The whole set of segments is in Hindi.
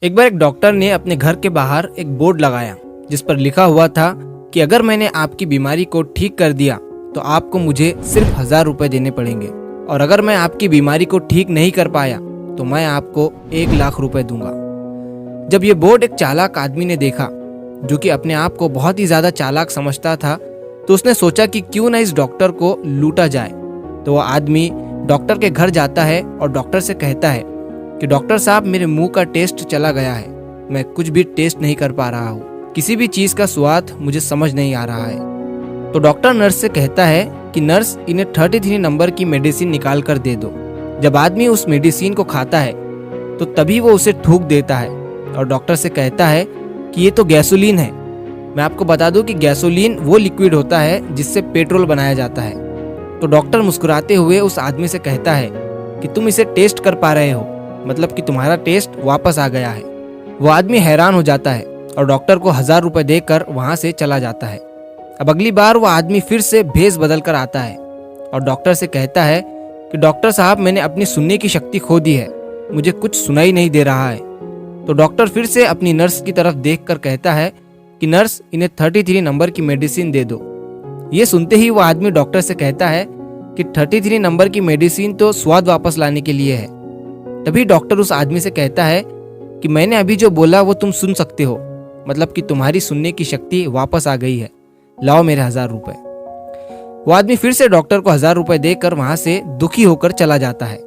एक बार एक डॉक्टर ने अपने घर के बाहर एक बोर्ड लगाया जिस पर लिखा हुआ था कि अगर मैंने आपकी बीमारी को ठीक कर दिया तो आपको मुझे सिर्फ 1000 रुपए देने पड़ेंगे, और अगर मैं आपकी बीमारी को ठीक नहीं कर पाया तो मैं आपको 1 लाख रुपए दूंगा। जब ये बोर्ड एक चालाक आदमी ने देखा जो कि अपने आप को बहुत ही ज्यादा चालाक समझता था, तो उसने सोचा कि क्यों ना इस डॉक्टर को लूटा जाए। तो वह आदमी डॉक्टर के घर जाता है और डॉक्टर से कहता है कि डॉक्टर साहब, मेरे मुंह का टेस्ट चला गया है, मैं कुछ भी टेस्ट नहीं कर पा रहा हूँ, किसी भी चीज का स्वाद मुझे समझ नहीं आ रहा है। तो डॉक्टर नर्स से कहता है कि नर्स, इन्हें 33 नंबर की मेडिसिन निकाल कर दे दो। जब आदमी उस मेडिसिन को खाता है तो तभी वो उसे थूक देता है और डॉक्टर से कहता है कि ये तो गैसोलीन है। मैं आपको बता दूं कि गैसोलीन वो लिक्विड होता है जिससे पेट्रोल बनाया जाता है। तो डॉक्टर मुस्कुराते हुए उस आदमी से कहता है कि तुम इसे टेस्ट कर पा रहे हो, मतलब कि तुम्हारा टेस्ट वापस आ गया है। वो आदमी हैरान हो जाता है और डॉक्टर को 1000 रुपए देकर वहां से चला जाता है। अब अगली बार वो आदमी फिर से भेष बदल कर आता है और डॉक्टर से कहता है कि डॉक्टर साहब, मैंने अपनी सुनने की शक्ति खो दी है, मुझे कुछ सुनाई नहीं दे रहा है। तो डॉक्टर फिर से अपनी नर्स की तरफ देखकर कहता है कि नर्स, इन्हें 33 नंबर की मेडिसिन दे दो। ये सुनते ही वो आदमी डॉक्टर से कहता है कि 33 नंबर की मेडिसिन तो स्वाद वापस लाने के लिए है। तभी डॉक्टर उस आदमी से कहता है कि मैंने अभी जो बोला वो तुम सुन सकते हो, मतलब कि तुम्हारी सुनने की शक्ति वापस आ गई है, लाओ मेरे 1000 रुपए। वो आदमी फिर से डॉक्टर को 1000 रुपए देकर वहां से दुखी होकर चला जाता है,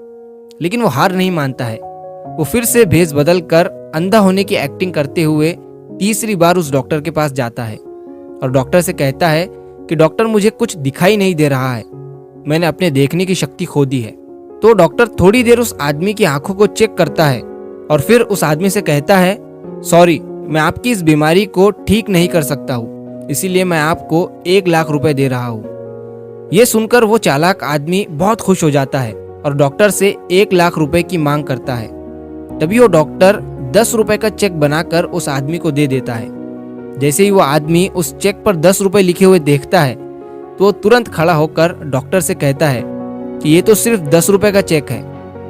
लेकिन वो हार नहीं मानता है। वो फिर से भेष बदल कर अंधा होने की एक्टिंग करते हुए तीसरी बार उस डॉक्टर के पास जाता है और डॉक्टर से कहता है कि डॉक्टर, मुझे कुछ दिखाई नहीं दे रहा है, मैंने अपने देखने की शक्ति खो दी है। तो डॉक्टर थोड़ी देर उस आदमी की आंखों को चेक करता है और फिर उस आदमी से कहता है, सॉरी, मैं आपकी इस बीमारी को ठीक नहीं कर सकता हूँ, इसीलिए मैं आपको 1 लाख रुपए दे रहा हूँ। ये सुनकर वो चालाक आदमी बहुत खुश हो जाता है और डॉक्टर से 1 लाख रुपए की मांग करता है। तभी वो डॉक्टर 10 रुपए का चेक बनाकर उस आदमी को दे देता है। जैसे ही वो आदमी उस चेक पर 10 रुपए लिखे हुए देखता है तो वो तुरंत खड़ा होकर डॉक्टर से कहता है कि ये तो सिर्फ 10 रुपए का चेक है।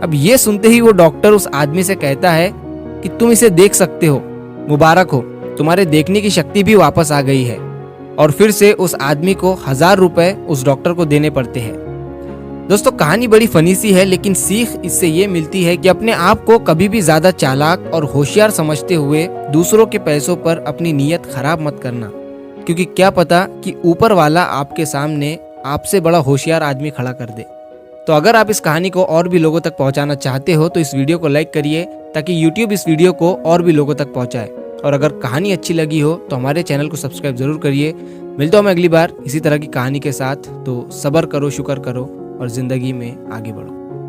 अब ये सुनते ही वो डॉक्टर उस आदमी से कहता है कि तुम इसे देख सकते हो, मुबारक हो, तुम्हारे देखने की शक्ति भी वापस आ गई है। और फिर से उस आदमी को 1000 रुपए उस डॉक्टर को देने पड़ते हैं। दोस्तों, कहानी बड़ी फनी सी है, लेकिन सीख इससे ये मिलती है कि अपने आप को कभी भी ज्यादा चालाक और होशियार समझते हुए दूसरों के पैसों पर अपनी नीयत खराब मत करना, क्योंकि क्या पता कि ऊपर वाला आपके सामने आपसे बड़ा होशियार आदमी खड़ा कर दे। तो अगर आप इस कहानी को और भी लोगों तक पहुंचाना चाहते हो तो इस वीडियो को लाइक करिए ताकि YouTube इस वीडियो को और भी लोगों तक पहुंचाए। और अगर कहानी अच्छी लगी हो तो हमारे चैनल को सब्सक्राइब जरूर करिए। मिलता हूं मैं अगली बार इसी तरह की कहानी के साथ। तो सब्र करो, शुक्र करो और जिंदगी में आगे बढ़ो।